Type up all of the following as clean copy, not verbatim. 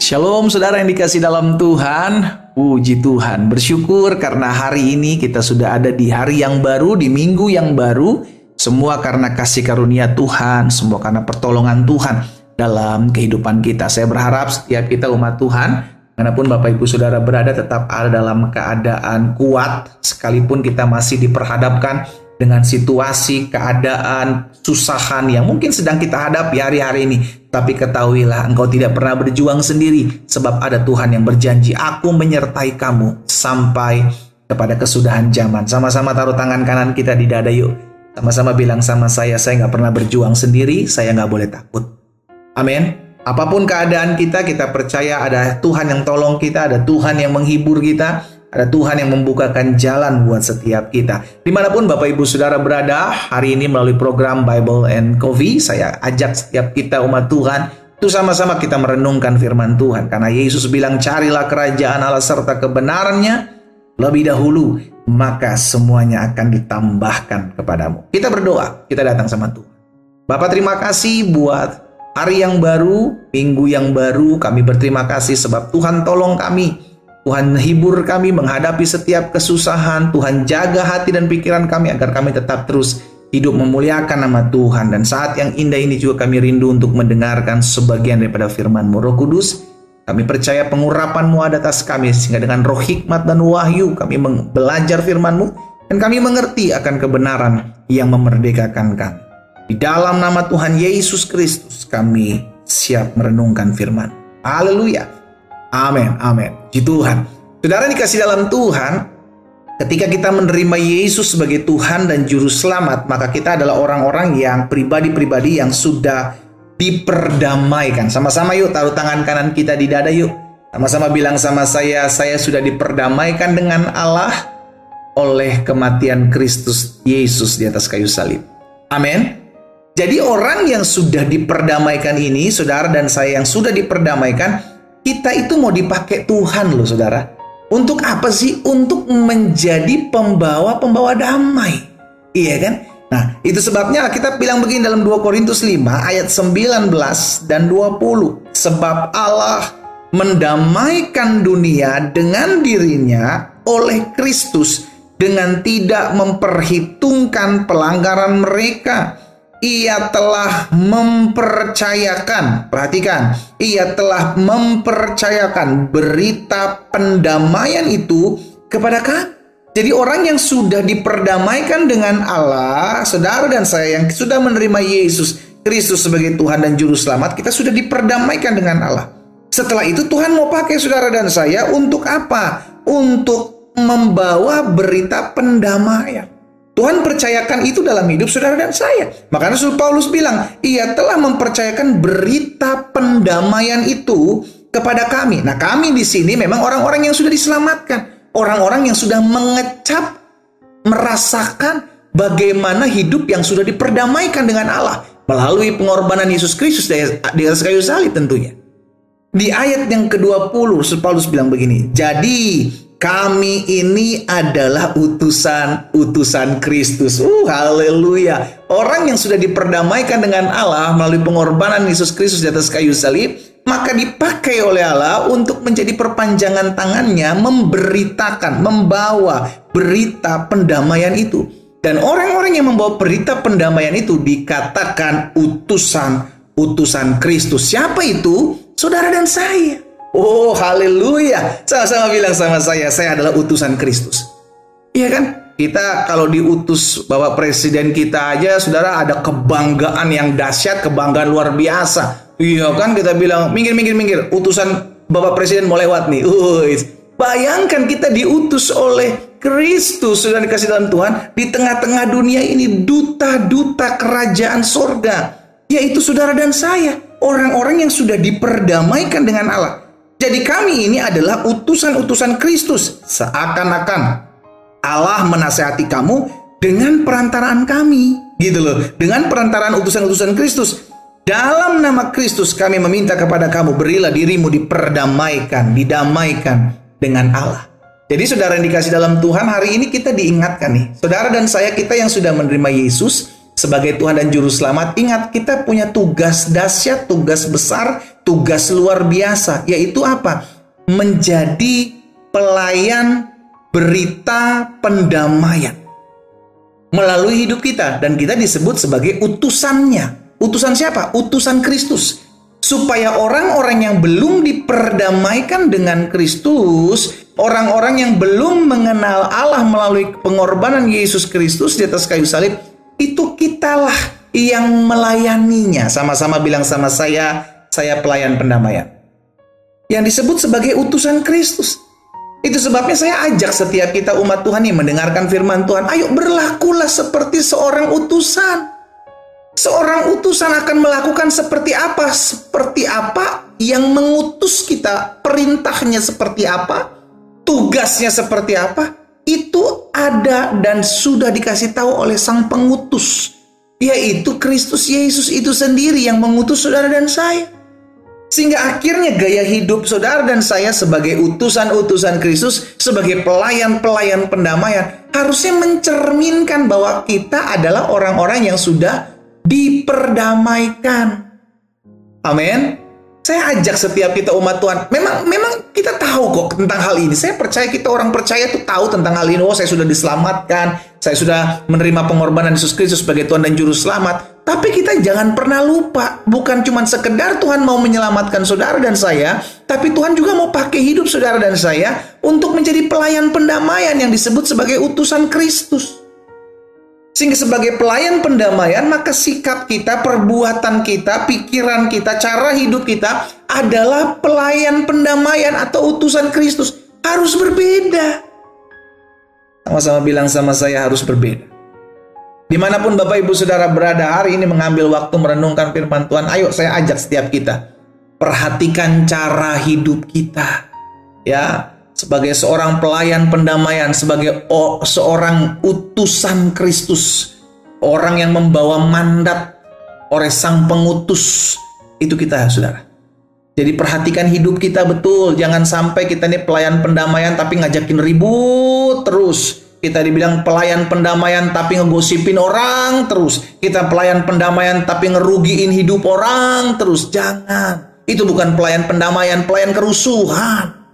Shalom saudara yang dikasih dalam Tuhan. Puji Tuhan, bersyukur karena hari ini kita sudah ada di hari yang baru, di minggu yang baru. Semua karena kasih karunia Tuhan, semua karena pertolongan Tuhan dalam kehidupan kita. Saya berharap setiap kita umat Tuhan, dimanapun Bapak Ibu Saudara berada, tetap ada dalam keadaan kuat. Sekalipun kita masih diperhadapkan dengan situasi, keadaan, susahan yang mungkin sedang kita hadapi hari-hari ini. Tapi ketahuilah, engkau tidak pernah berjuang sendiri, sebab ada Tuhan yang berjanji, aku menyertai kamu sampai kepada kesudahan zaman. Sama-sama taruh tangan kanan kita di dada yuk. Sama-sama bilang sama saya nggak pernah berjuang sendiri, saya nggak boleh takut. Amin. Apapun keadaan kita, kita percaya ada Tuhan yang tolong kita, ada Tuhan yang menghibur kita, ada Tuhan yang membukakan jalan buat setiap kita. Dimanapun Bapak Ibu Saudara berada, hari ini melalui program Bible and Coffee, saya ajak setiap kita umat Tuhan, itu sama-sama kita merenungkan firman Tuhan. Karena Yesus bilang, carilah kerajaan Allah serta kebenarannya lebih dahulu, maka semuanya akan ditambahkan kepadamu. Kita berdoa, kita datang sama Tuhan. Bapak terima kasih buat hari yang baru, minggu yang baru. Kami berterima kasih sebab Tuhan tolong kami. Tuhan hibur kami menghadapi setiap kesusahan. Tuhan jaga hati dan pikiran kami agar kami tetap terus hidup memuliakan nama Tuhan. Dan saat yang indah ini juga kami rindu untuk mendengarkan sebagian daripada firman-Mu. Roh Kudus, kami percaya pengurapan-Mu ada atas kami, sehingga dengan roh hikmat dan wahyu kami belajar firman-Mu dan kami mengerti akan kebenaran yang memerdekakan kami. Di dalam nama Tuhan Yesus Kristus kami siap merenungkan firman. Haleluya. Amin, amin. Puji Tuhan. Saudara dikasih dalam Tuhan, ketika kita menerima Yesus sebagai Tuhan dan Juru Selamat, maka kita adalah orang-orang yang pribadi-pribadi yang sudah diperdamaikan. Sama-sama yuk taruh tangan kanan kita di dada yuk. Sama-sama bilang sama saya sudah diperdamaikan dengan Allah oleh kematian Kristus Yesus di atas kayu salib. Amin. Jadi orang yang sudah diperdamaikan ini, saudara dan saya yang sudah diperdamaikan, kita itu mau dipakai Tuhan loh saudara. Untuk apa sih? Untuk menjadi pembawa damai. Iya kan? Nah itu sebabnya kita bilang begini dalam 2 Korintus 5 ayat 19 dan 20. Sebab Allah mendamaikan dunia dengan dirinya oleh Kristus, dengan tidak memperhitungkan pelanggaran mereka. Ia telah mempercayakan, perhatikan, ia telah mempercayakan berita pendamaian itu kepada kami. Jadi orang yang sudah diperdamaikan dengan Allah, saudara dan saya yang sudah menerima Yesus Kristus sebagai Tuhan dan Juru Selamat, kita sudah diperdamaikan dengan Allah. Setelah itu Tuhan mau pakai saudara dan saya untuk apa? Untuk membawa berita pendamaian. Tuhan percayakan itu dalam hidup saudara dan saya. Makanya Rasul Paulus bilang, ia telah mempercayakan berita pendamaian itu kepada kami. Nah, kami di sini memang orang-orang yang sudah diselamatkan. Orang-orang yang sudah mengecap, merasakan bagaimana hidup yang sudah diperdamaikan dengan Allah melalui pengorbanan Yesus Kristus di atas kayu salib tentunya. Di ayat yang ke-20, Rasul Paulus bilang begini, jadi kami ini adalah utusan Kristus. Haleluya. Orang yang sudah diperdamaikan dengan Allah melalui pengorbanan Yesus Kristus di atas kayu salib, maka dipakai oleh Allah untuk menjadi perpanjangan tangannya, memberitakan, membawa berita pendamaian itu. Dan orang-orang yang membawa berita pendamaian itu dikatakan utusan Kristus. Siapa itu? Saudara dan saya. Oh haleluya. Sama-sama bilang sama saya adalah utusan Kristus. Iya kan? Kita kalau diutus Bapak Presiden kita aja, saudara, ada kebanggaan yang dahsyat, kebanggaan luar biasa. Iya kan, kita bilang minggir, utusan Bapak Presiden mau lewat nih. Bayangkan kita diutus oleh Kristus, sudah dikasih dalam Tuhan, di tengah-tengah dunia ini duta-duta kerajaan sorga, yaitu saudara dan saya, orang-orang yang sudah diperdamaikan dengan Allah. Jadi kami ini adalah utusan-utusan Kristus. Seakan-akan Allah menasihati kamu dengan perantaraan kami. Gitu loh. Dengan perantaraan utusan-utusan Kristus. Dalam nama Kristus kami meminta kepada kamu, berilah dirimu diperdamaikan, didamaikan dengan Allah. Jadi saudara yang dikasih dalam Tuhan, hari ini kita diingatkan nih. Saudara dan saya, kita yang sudah menerima Yesus sebagai Tuhan dan Juru Selamat, ingat kita punya tugas dahsyat, tugas besar, tugas luar biasa, yaitu apa? Menjadi pelayan berita pendamaian melalui hidup kita. Dan kita disebut sebagai utusannya. Utusan siapa? Utusan Kristus. Supaya orang-orang yang belum diperdamaikan dengan Kristus, orang-orang yang belum mengenal Allah melalui pengorbanan Yesus Kristus di atas kayu salib, itu kitalah yang melayaninya. Sama-sama bilang sama saya pelayan pendamaian. Yang disebut sebagai utusan Kristus. Itu sebabnya saya ajak setiap kita umat Tuhan ini mendengarkan firman Tuhan. Ayo berlakulah seperti seorang utusan. Seorang utusan akan melakukan seperti apa? Seperti apa yang mengutus kita? Perintahnya seperti apa? Tugasnya seperti apa? Itu ada dan sudah dikasih tahu oleh sang pengutus. Yaitu Kristus Yesus itu sendiri yang mengutus saudara dan saya. Sehingga akhirnya gaya hidup saudara dan saya sebagai utusan-utusan Kristus, sebagai pelayan-pelayan pendamaian, harusnya mencerminkan bahwa kita adalah orang-orang yang sudah diperdamaikan. Amin. Saya ajak setiap kita umat Tuhan. Memang kita tahu kok tentang hal ini. Saya percaya kita orang percaya itu tahu tentang hal ini. Oh, saya sudah diselamatkan. Saya sudah menerima pengorbanan Yesus Kristus sebagai Tuhan dan Juru Selamat. Tapi kita jangan pernah lupa. Bukan cuma sekedar Tuhan mau menyelamatkan saudara dan saya, tapi Tuhan juga mau pakai hidup saudara dan saya untuk menjadi pelayan pendamaian yang disebut sebagai utusan Kristus. Sehingga sebagai pelayan pendamaian, maka sikap kita, perbuatan kita, pikiran kita, cara hidup kita adalah pelayan pendamaian atau utusan Kristus. Harus berbeda. Sama-sama bilang sama saya, harus berbeda. Dimanapun Bapak Ibu Saudara berada hari ini mengambil waktu merenungkan firman Tuhan, ayo saya ajak setiap kita. Perhatikan cara hidup kita. Ya. Sebagai seorang pelayan pendamaian, sebagai seorang utusan Kristus, orang yang membawa mandat oleh sang pengutus, itu kita saudara. Jadi perhatikan hidup kita betul, jangan sampai kita ini pelayan pendamaian tapi ngajakin ribut terus. Kita dibilang pelayan pendamaian tapi ngegosipin orang terus. Kita pelayan pendamaian tapi ngerugiin hidup orang terus. Jangan, itu bukan pelayan pendamaian, pelayan kerusuhan.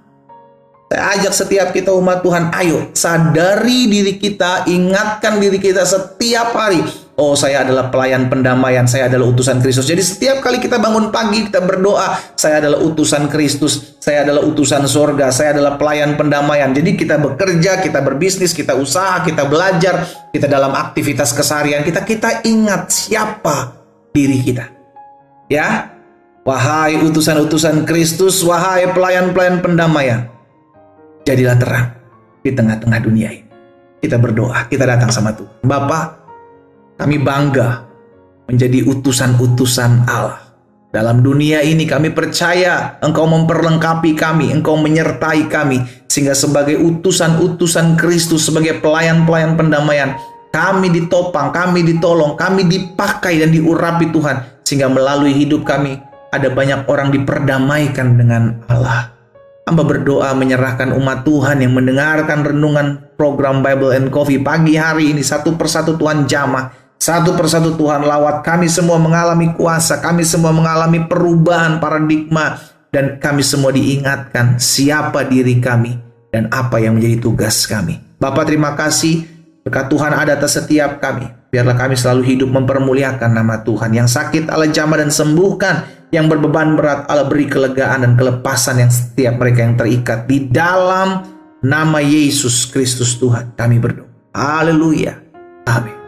Saya ajak setiap kita umat Tuhan, ayo sadari diri kita, ingatkan diri kita setiap hari. Oh, saya adalah pelayan pendamaian, saya adalah utusan Kristus. Jadi setiap kali kita bangun pagi, kita berdoa, saya adalah utusan Kristus, saya adalah utusan sorga, saya adalah pelayan pendamaian. Jadi kita bekerja, kita berbisnis, kita usaha, kita belajar, kita dalam aktivitas keseharian kita ingat siapa diri kita. Ya, wahai utusan-utusan Kristus, wahai pelayan-pelayan pendamaian, jadilah terang di tengah-tengah dunia ini. Kita berdoa, kita datang sama Tuhan. Bapa, kami bangga menjadi utusan-utusan Allah. Dalam dunia ini kami percaya Engkau memperlengkapi kami, Engkau menyertai kami. Sehingga sebagai utusan-utusan Kristus, sebagai pelayan-pelayan pendamaian, kami ditopang, kami ditolong, kami dipakai dan diurapi Tuhan. Sehingga melalui hidup kami ada banyak orang diperdamaikan dengan Allah. Hamba berdoa menyerahkan umat Tuhan yang mendengarkan renungan program Bible and Coffee pagi hari ini. Satu persatu Tuhan jamah, satu persatu Tuhan lawat. Kami semua mengalami kuasa, kami semua mengalami perubahan paradigma, dan kami semua diingatkan siapa diri kami dan apa yang menjadi tugas kami. Bapa, terima kasih, berkat Tuhan ada atas setiap kami. Biarlah kami selalu hidup mempermuliakan nama Tuhan. Yang sakit Allah jamah dan sembuhkan, yang berbeban berat Allah beri kelegaan dan kelepasan yang setiap mereka yang terikat. Di dalam nama Yesus Kristus Tuhan kami berdoa. Haleluya. Amin.